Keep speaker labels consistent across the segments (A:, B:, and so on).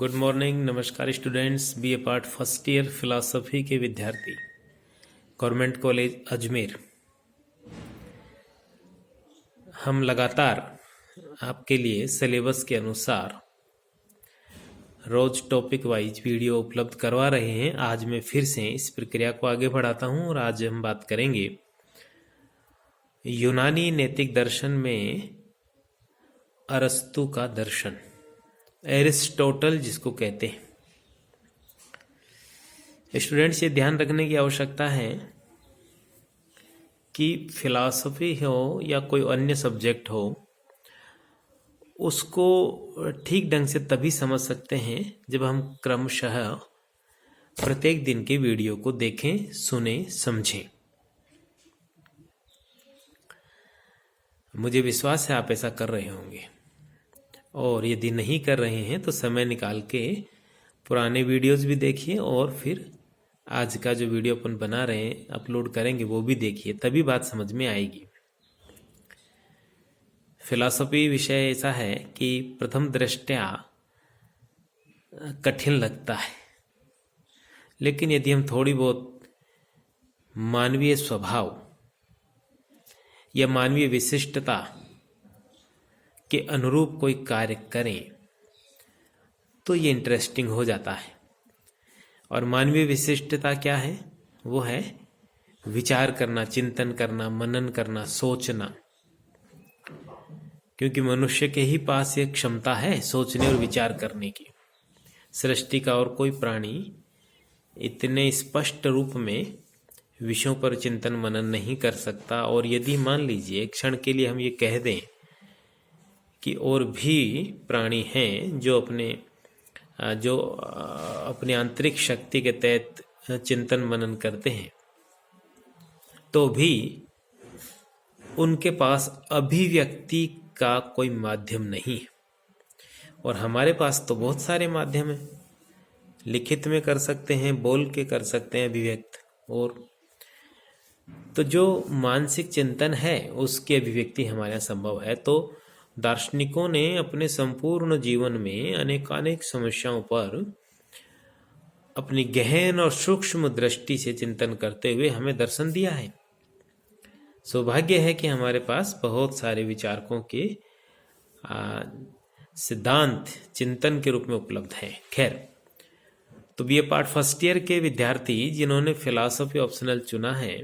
A: Good morning, नमस्कार students. BA part first year philosophy के विद्यार्थी, गवर्नमेंट कॉलेज अजमेर। हम लगातार आपके लिए सिलेबस के अनुसार रोज टॉपिक वाइज वीडियो उपलब्ध करवा रहे हैं। आज मैं फिर से इस प्रक्रिया को आगे बढ़ाता हूं और आज हम बात करेंगे यूनानी नैतिक दर्शन में अरस्तु का दर्शन, एरिस्टोटल जिसको कहते हैं। स्टूडेंट्स, ये ध्यान रखने की आवश्यकता है कि फिलॉसफी हो या कोई अन्य सब्जेक्ट हो, उसको ठीक ढंग से तभी समझ सकते हैं जब हम क्रमशः प्रत्येक दिन के वीडियो को देखें, सुने, समझें। मुझे विश्वास है आप ऐसा कर रहे होंगे, और यदि नहीं कर रहे हैं तो समय निकाल के पुराने वीडियोस भी देखिए और फिर आज का जो वीडियो अपन बना रहे हैं, अपलोड करेंगे, वो भी देखिए, तभी बात समझ में आएगी। फिलॉसफी विषय ऐसा है कि प्रथम दृष्टया कठिन लगता है, लेकिन यदि हम थोड़ी बहुत मानवीय स्वभाव या मानवीय विशिष्टता के अनुरूप कोई कार्य करें तो ये इंटरेस्टिंग हो जाता है। और मानवीय विशिष्टता क्या है? वो है विचार करना, चिंतन करना, मनन करना, सोचना। क्योंकि मनुष्य के ही पास ये क्षमता है सोचने और विचार करने की। सृष्टि का और कोई प्राणी इतने स्पष्ट रूप में विषयों पर चिंतन मनन नहीं कर सकता। और यदि मान लीजिए एक क्षण के लिए हम ये कह दें कि और भी प्राणी हैं जो अपने आंतरिक शक्ति के तहत चिंतन मनन करते हैं, तो भी उनके पास अभिव्यक्ति का कोई माध्यम नहीं है। और हमारे पास तो बहुत सारे माध्यम हैं। लिखित में कर सकते हैं, बोल के कर सकते हैं अभिव्यक्त, और तो जो मानसिक चिंतन है उसकी अभिव्यक्ति हमारे यहाँ संभव है। तो दार्शनिकों ने अपने संपूर्ण जीवन में अनेकानेक समस्याओं पर अपनी गहन और सूक्ष्म दृष्टि से चिंतन करते हुए हमें दर्शन दिया है। सौभाग्य है कि हमारे पास बहुत सारे विचारकों के सिद्धांत चिंतन के रूप में उपलब्ध हैं। खैर, तो बीए पार्ट फर्स्ट ईयर के विद्यार्थी जिन्होंने फिलॉसफी ऑप्शनल चुना है,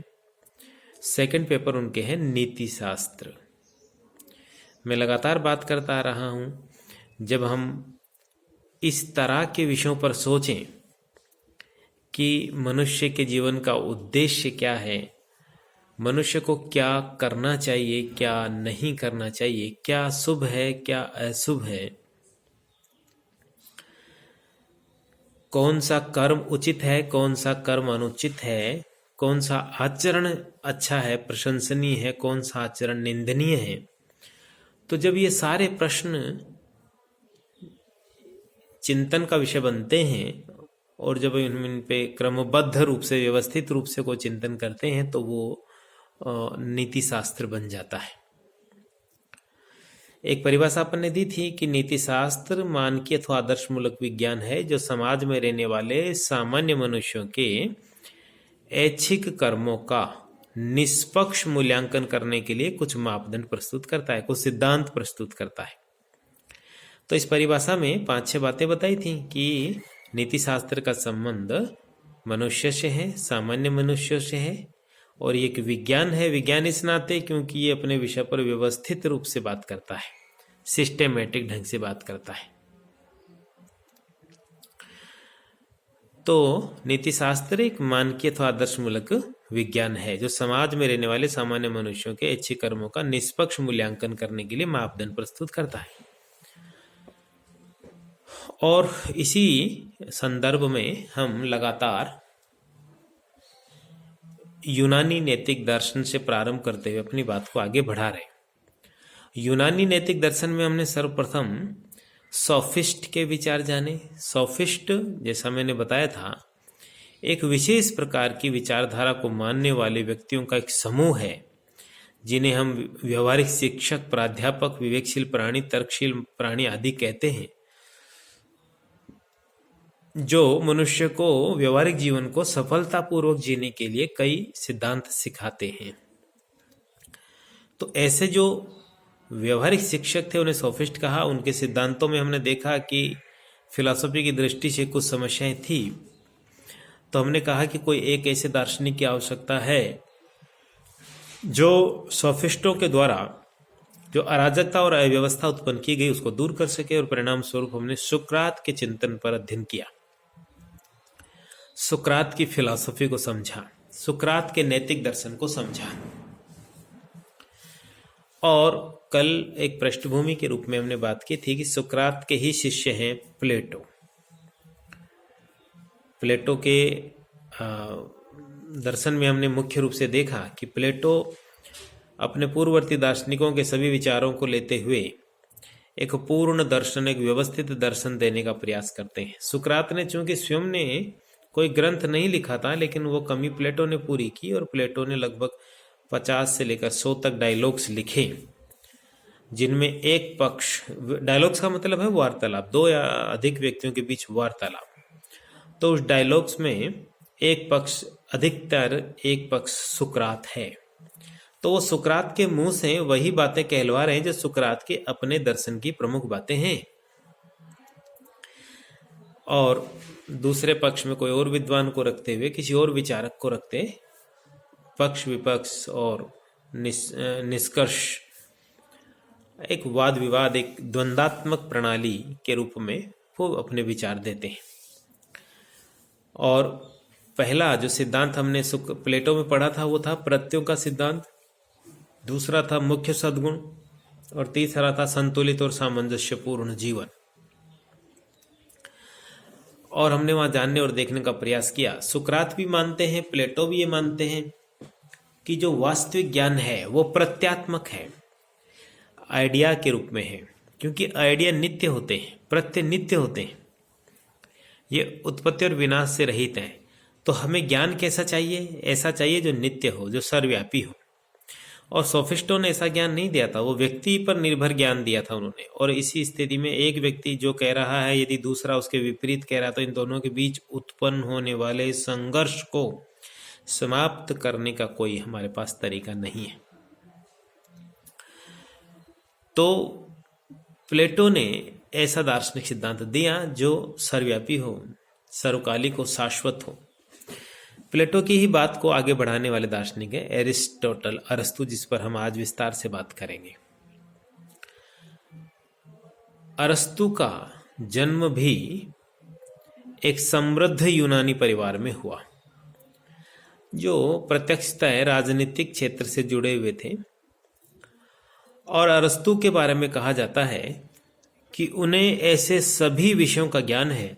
A: सेकंड पेपर उनके हैं नीति शास्त्र। मैं लगातार बात करता आ रहा हूं, जब हम इस तरह के विषयों पर सोचें कि मनुष्य के जीवन का उद्देश्य क्या है, मनुष्य को क्या करना चाहिए, क्या नहीं करना चाहिए, क्या शुभ है, क्या अशुभ है, कौन सा कर्म उचित है, कौन सा कर्म अनुचित है, कौन सा आचरण अच्छा है, प्रशंसनीय है, कौन सा आचरण निंदनीय है, तो जब ये सारे प्रश्न चिंतन का विषय बनते हैं और जब इन पे क्रमबद्ध रूप से, व्यवस्थित रूप से कोई चिंतन करते हैं, तो वो नीति शास्त्र बन जाता है। एक परिभाषा अपन ने दी थी कि नीति शास्त्र मानकीय अथवा आदर्शमूलक विज्ञान है जो समाज में रहने वाले सामान्य मनुष्यों के ऐच्छिक कर्मों का निष्पक्ष मूल्यांकन करने के लिए कुछ मापदंड प्रस्तुत करता है, कुछ सिद्धांत प्रस्तुत करता है। तो इस परिभाषा में 5-6 बातें बताई थी कि नीति शास्त्र का संबंध मनुष्य से है, सामान्य मनुष्यों से है, और ये एक विज्ञान है। विज्ञान इस नाते क्योंकि ये अपने विषय पर व्यवस्थित रूप से बात करता है, सिस्टेमेटिक ढंग से बात करता है। तो नीति शास्त्र एक मानकीय अथवा आदर्शमूलक विज्ञान है जो समाज में रहने वाले सामान्य मनुष्यों के ऐच्छिक कर्मों का निष्पक्ष मूल्यांकन करने के लिए मापदंड प्रस्तुत करता है। और इसी संदर्भ में हम लगातार यूनानी नैतिक दर्शन से प्रारंभ करते हुए अपनी बात को आगे बढ़ा रहे हैं। यूनानी नैतिक दर्शन में हमने सर्वप्रथम सोफिस्ट के विचार जाने। सोफिस्ट, जैसा मैंने बताया था, एक विशेष प्रकार की विचारधारा को मानने वाले व्यक्तियों का एक समूह है जिन्हें हम व्यवहारिक शिक्षक, प्राध्यापक, विवेकशील प्राणी, तर्कशील प्राणी आदि कहते हैं। जो मनुष्य को व्यवहारिक जीवन को सफलतापूर्वक जीने के लिए कई सिद्धांत सिखाते हैं। तो ऐसे जो व्यवहारिक शिक्षक थे उन्हें सोफिस्ट कहा। उनके सिद्धांतों में हमने देखा कि फिलॉसफी की दृष्टि से कुछ समस्याएं थी, तो हमने कहा कि कोई एक ऐसे दार्शनिक की आवश्यकता है जो सोफिस्टों के द्वारा जो अराजकता और अव्यवस्था उत्पन्न की गई उसको दूर कर सके, और परिणाम स्वरूप हमने सुकरात के चिंतन पर अध्ययन किया, सुकरात की फिलॉसफी को समझा, सुकरात के नैतिक दर्शन को समझा। और कल एक पृष्ठभूमि के रूप में हमने बात की थी कि सुकरात के ही शिष्य हैं प्लेटो। प्लेटो के दर्शन में हमने मुख्य रूप से देखा कि प्लेटो अपने पूर्ववर्ती दार्शनिकों के सभी विचारों को लेते हुए एक पूर्ण दर्शन, एक व्यवस्थित दर्शन देने का प्रयास करते हैं। सुकरात ने चूंकि स्वयं ने कोई ग्रंथ नहीं लिखा था, लेकिन वो कमी प्लेटो ने पूरी की, और प्लेटो ने लगभग 50 से लेकर 100 तक डायलॉग्स लिखे, जिनमें एक पक्ष, डायलॉग्स का मतलब है वार्तालाप, दो या अधिक व्यक्तियों के बीच वार्तालाप। तो उस डायलॉग्स में एक पक्ष, अधिकतर एक पक्ष सुकरात है। तो वो सुकरात के मुंह से वही बातें कहलवा रहे हैं जो सुकरात के अपने दर्शन की प्रमुख बातें हैं, और दूसरे पक्ष में कोई और विद्वान को रखते हुए, किसी और विचारक को रखते, पक्ष विपक्ष और निष्कर्ष, एक वाद विवाद, एक द्वंदात्मक प्रणाली के रूप में वो अपने विचार देते हैं। और पहला जो सिद्धांत हमने प्लेटो में पढ़ा था वो था प्रत्ययों का सिद्धांत, दूसरा था मुख्य सद्गुण, और तीसरा था संतुलित और सामंजस्यपूर्ण जीवन। और हमने वहां जानने और देखने का प्रयास किया। सुकरात भी मानते हैं, प्लेटो भी ये मानते हैं कि जो वास्तविक ज्ञान है वो प्रत्यात्मक है, आइडिया के रूप में है, क्योंकि आइडिया नित्य होते हैं, प्रत्यय नित्य होते हैं, ये उत्पत्ति और विनाश से रहित हैं। तो हमें ज्ञान कैसा चाहिए? ऐसा चाहिए जो नित्य हो, जो सर्वव्यापी हो। और सोफिस्टों ने ऐसा ज्ञान नहीं दिया था, वो व्यक्ति पर निर्भर ज्ञान दिया था उन्होंने। और इसी स्थिति में एक व्यक्ति जो कह रहा है, यदि दूसरा उसके विपरीत कह रहा है, तो इन दोनों के बीच उत्पन्न होने वाले संघर्ष को समाप्त करने का कोई हमारे पास तरीका नहीं है। तो प्लेटो ने ऐसा दार्शनिक सिद्धांत दिया जो सर्वव्यापी हो, सर्वकालिक हो, शाश्वत हो। प्लेटो की ही बात को आगे बढ़ाने वाले दार्शनिक है एरिस्टोटल, अरस्तु, जिस पर हम आज विस्तार से बात करेंगे। अरस्तु का जन्म भी एक समृद्ध यूनानी परिवार में हुआ, जो प्रत्यक्षतः राजनीतिक क्षेत्र से जुड़े हुए थे। और अरस्तु के बारे में कहा जाता है कि उन्हें ऐसे सभी विषयों का ज्ञान है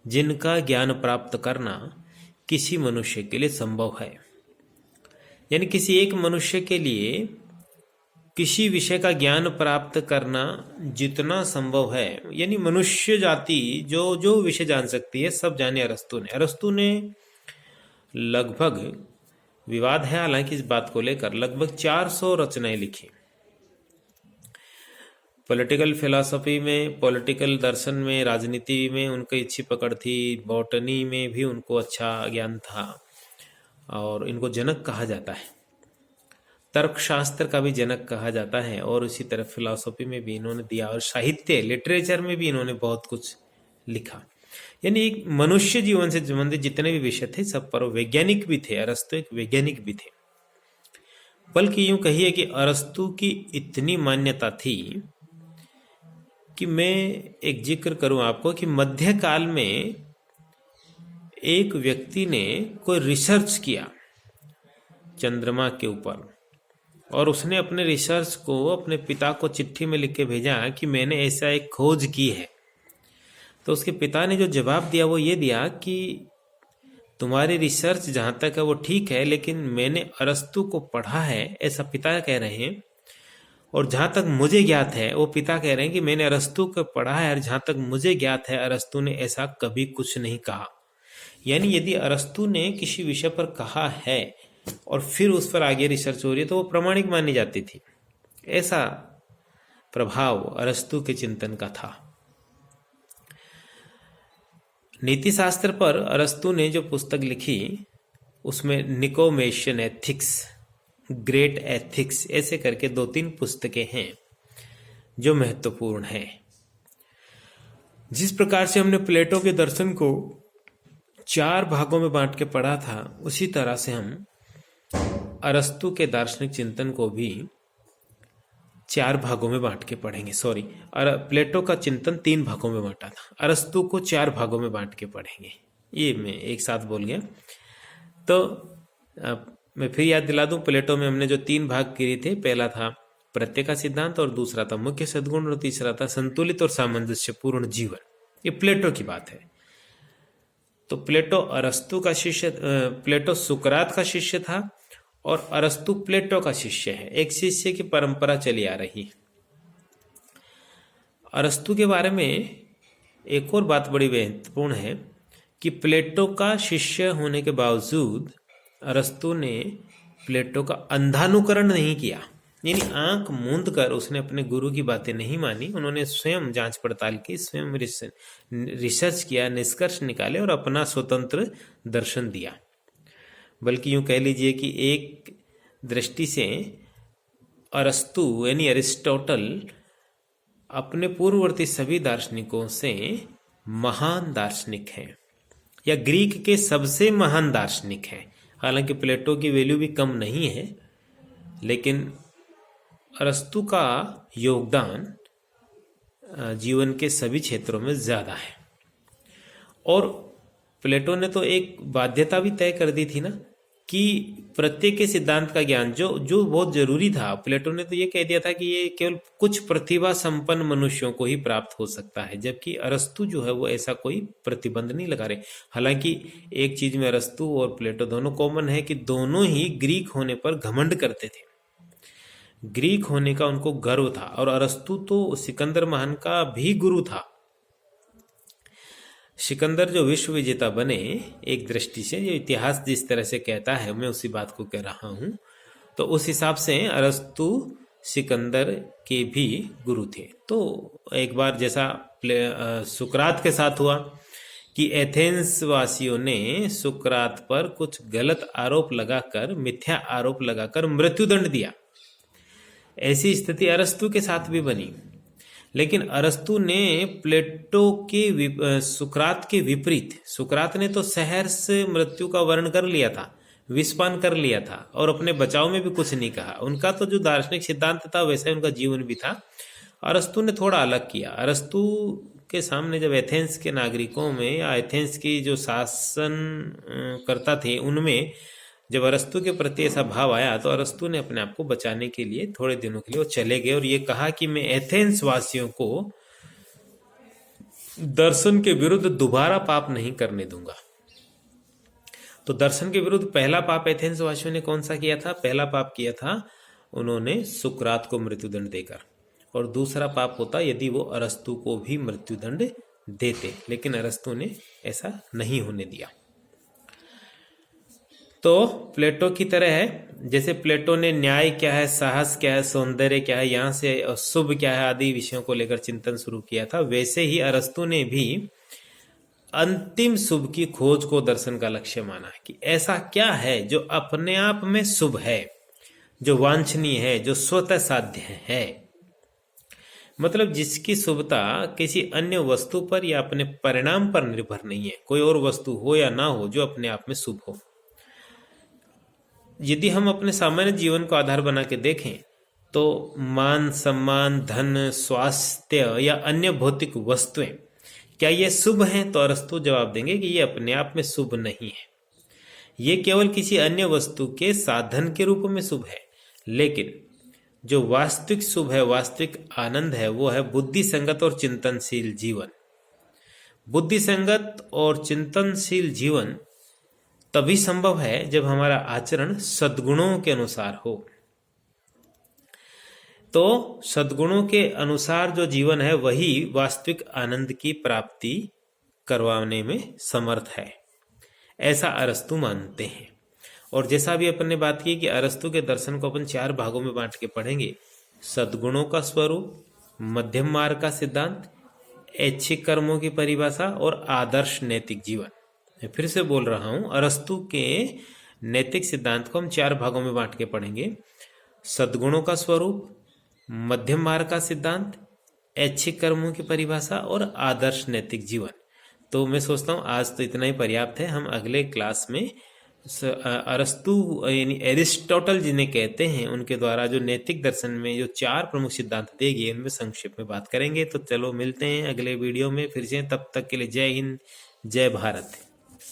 A: जिनका ज्ञान प्राप्त करना किसी मनुष्य के लिए संभव है। यानी किसी एक मनुष्य के लिए किसी विषय का ज्ञान प्राप्त करना जितना संभव है, यानी मनुष्य जाति जो जो विषय जान सकती है सब जाने अरस्तु ने। अरस्तु ने लगभग, विवाद है हालांकि इस बात को लेकर, लगभग 400 रचनाएं लिखी। पॉलिटिकल फिलॉसफी में, पॉलिटिकल दर्शन में, राजनीति में उनकी अच्छी पकड़ थी, बॉटनी में भी उनको अच्छा ज्ञान था, और इनको जनक कहा जाता है, तर्कशास्त्र का भी जनक कहा जाता है। और उसी तरह फिलॉसफी में भी इन्होंने दिया, और साहित्य, लिटरेचर में भी इन्होंने बहुत कुछ लिखा। यानी एक मनुष्य जीवन से संबंधित जितने भी विषय थे सब पर। वैज्ञानिक भी थे, अरस्तु एक वैज्ञानिक भी थे। बल्कि यूं कहिए कि अरस्तु की इतनी मान्यता थी कि मैं एक जिक्र करूं आपको कि मध्यकाल में एक व्यक्ति ने कोई रिसर्च किया चंद्रमा के ऊपर, और उसने अपने रिसर्च को अपने पिता को चिट्ठी में लिख के भेजा कि मैंने ऐसा एक खोज की है। तो उसके पिता ने जो जवाब दिया वो ये दिया कि तुम्हारी रिसर्च जहाँ तक है वो ठीक है, लेकिन मैंने अरस्तु को पढ़ा है, ऐसा पिता कह रहे हैं। और जहाँ तक मुझे ज्ञात है, वो पिता कह रहे हैं कि मैंने अरस्तु को पढ़ा है, और जहाँ तक मुझे ज्ञात है अरस्तु ने ऐसा कभी कुछ नहीं कहा। यानी यदि अरस्तु ने किसी विषय पर कहा है और फिर उस पर आगे रिसर्च हो रही है तो वो प्रामाणिक मानी जाती थी। ऐसा प्रभाव अरस्तु के चिंतन का था। नीति शास्त्र पर अरस्तु ने जो पुस्तक लिखी उसमें निकोमेशियन एथिक्स, ग्रेट एथिक्स, ऐसे करके 2-3 पुस्तकें हैं जो महत्वपूर्ण हैं। जिस प्रकार से हमने प्लेटो के दर्शन को 4 भागों में बांट के पढ़ा था, उसी तरह से हम अरस्तु के दार्शनिक चिंतन को भी 4 भागों में बांट के पढ़ेंगे। सॉरी, प्लेटो का चिंतन 3 भागों में बांटा था, अरस्तु को 4 भागों में बांट के पढ़ेंगे। ये मैं एक साथ बोल गया। तो मैं फिर याद दिला दूं, प्लेटो में हमने जो 3 भाग किए थे, पहला था प्रत्यय का सिद्धांत, और दूसरा था मुख्य सद्गुण, और तीसरा था संतुलित और सामंजस्यपूर्ण जीवन। ये प्लेटो की बात है। तो प्लेटो अरस्तु का शिष्य, प्लेटो सुकरात का शिष्य था और अरस्तु प्लेटो का शिष्य है। एक शिष्य की परंपरा चली आ रही है। अरस्तु के बारे में एक और बात बड़ी महत्वपूर्ण है कि प्लेटो का शिष्य होने के बावजूद अरस्तु ने प्लेटो का अंधानुकरण नहीं किया, यानी आंख मूंद कर उसने अपने गुरु की बातें नहीं मानी। उन्होंने स्वयं जांच पड़ताल की, स्वयं रिसर्च किया, निष्कर्ष निकाले और अपना स्वतंत्र दर्शन दिया। बल्कि यूं कह लीजिए कि एक दृष्टि से अरस्तु यानी अरिस्टोटल अपने पूर्ववर्ती सभी दार्शनिकों से महान दार्शनिक हैं, या ग्रीक के सबसे महान दार्शनिक हैं। हालांकि प्लेटो की वैल्यू भी कम नहीं है, लेकिन अरस्तु का योगदान जीवन के सभी क्षेत्रों में ज्यादा है। और प्लेटो ने तो एक बाध्यता भी तय कर दी थी ना कि प्रत्यय के सिद्धांत का ज्ञान जो बहुत जरूरी था। प्लेटो ने तो ये कह दिया था कि ये केवल कुछ प्रतिभा संपन्न मनुष्यों को ही प्राप्त हो सकता है, जबकि अरस्तु जो है वो ऐसा कोई प्रतिबंध नहीं लगा रहे। हालांकि एक चीज में अरस्तु और प्लेटो दोनों कॉमन है कि दोनों ही ग्रीक होने पर घमंड करते थे, ग्रीक होने का उनको गर्व था। और अरस्तु तो सिकंदर महान का भी गुरु था। सिकंदर जो विश्व विजेता बने, एक दृष्टि से जो इतिहास जिस तरह से कहता है, मैं उसी बात को कह रहा हूं, तो उस हिसाब से अरस्तु सिकंदर के भी गुरु थे। तो एक बार जैसा सुकरात के साथ हुआ कि एथेंस वासियों ने सुकरात पर कुछ गलत आरोप लगाकर, मिथ्या आरोप लगाकर मृत्युदंड दिया, ऐसी स्थिति अरस्तु के साथ भी बनी। लेकिन अरस्तु ने प्लेटो के सुकरात के विपरीत, सुकरात ने तो शहर से मृत्यु का वर्ण कर लिया था, विषपान कर लिया था और अपने बचाव में भी कुछ नहीं कहा। उनका तो जो दार्शनिक सिद्धांत था वैसा उनका जीवन भी था। अरस्तु ने थोड़ा अलग किया। अरस्तु के सामने जब एथेंस के नागरिकों में या एथेंस की जो शासन करता थे उनमें जब अरस्तु के प्रति ऐसा भाव आया, तो अरस्तु ने अपने आप को बचाने के लिए थोड़े दिनों के लिए वो चले गए और ये कहा कि मैं एथेंस वासियों को दर्शन के विरुद्ध दोबारा पाप नहीं करने दूंगा। तो दर्शन के विरुद्ध पहला पाप एथेंस वासियों ने कौन सा किया था? पहला पाप किया था उन्होंने सुकरात को मृत्युदंड देकर, और दूसरा पाप होता यदि वो अरस्तु को भी मृत्युदंड देते, लेकिन अरस्तु ने ऐसा नहीं होने दिया। तो प्लेटो की तरह है, जैसे प्लेटो ने न्याय क्या है, साहस क्या है, सौंदर्य क्या है, यहाँ से शुभ क्या है आदि विषयों को लेकर चिंतन शुरू किया था, वैसे ही अरस्तु ने भी अंतिम शुभ की खोज को दर्शन का लक्ष्य माना कि ऐसा क्या है जो अपने आप में शुभ है, जो वांछनीय है, जो स्वतः साध्य है। मतलब जिसकी शुभता किसी अन्य वस्तु पर या अपने परिणाम पर निर्भर नहीं है, कोई और वस्तु हो या ना हो, जो अपने आप में शुभ हो। यदि हम अपने सामान्य जीवन को आधार बना के देखें तो मान सम्मान, धन, स्वास्थ्य या अन्य भौतिक वस्तुएं क्या ये शुभ हैं? तो अरस्तु जवाब देंगे कि ये अपने आप में शुभ नहीं है, ये केवल किसी अन्य वस्तु के साधन के रूप में शुभ है। लेकिन जो वास्तविक शुभ है, वास्तविक आनंद है, वो है बुद्धि संगत और चिंतनशील जीवन। बुद्धि संगत और चिंतनशील जीवन तभी संभव है जब हमारा आचरण सद्गुणों के अनुसार हो। तो सद्गुणों के अनुसार जो जीवन है वही वास्तविक आनंद की प्राप्ति करवाने में समर्थ है, ऐसा अरस्तु मानते हैं। और जैसा भी अपन ने बात की कि अरस्तु के दर्शन को अपन 4 भागों में बांट के पढ़ेंगे: सद्गुणों का स्वरूप, मध्यम मार्ग का सिद्धांत, ऐच्छिक कर्मों की परिभाषा और आदर्श नैतिक जीवन। मैं फिर से बोल रहा हूं, अरस्तु के नैतिक सिद्धांत को हम 4 भागों में बांट के पढ़ेंगे। सद्गुणों का स्वरूप, मध्यम मार्ग का सिद्धांत, ऐच्छिक कर्मों की परिभाषा और आदर्श नैतिक जीवन। तो मैं सोचता हूँ आज तो इतना ही पर्याप्त है। हम अगले क्लास में अरस्तु यानी एरिस्टोटल जिन्हें कहते हैं उनके द्वारा जो नैतिक दर्शन में जो 4 प्रमुख सिद्धांत दिए गए उनमें संक्षेप में बात करेंगे। तो चलो मिलते हैं अगले वीडियो में फिर से, तब तक के लिए जय हिंद, जय भारत।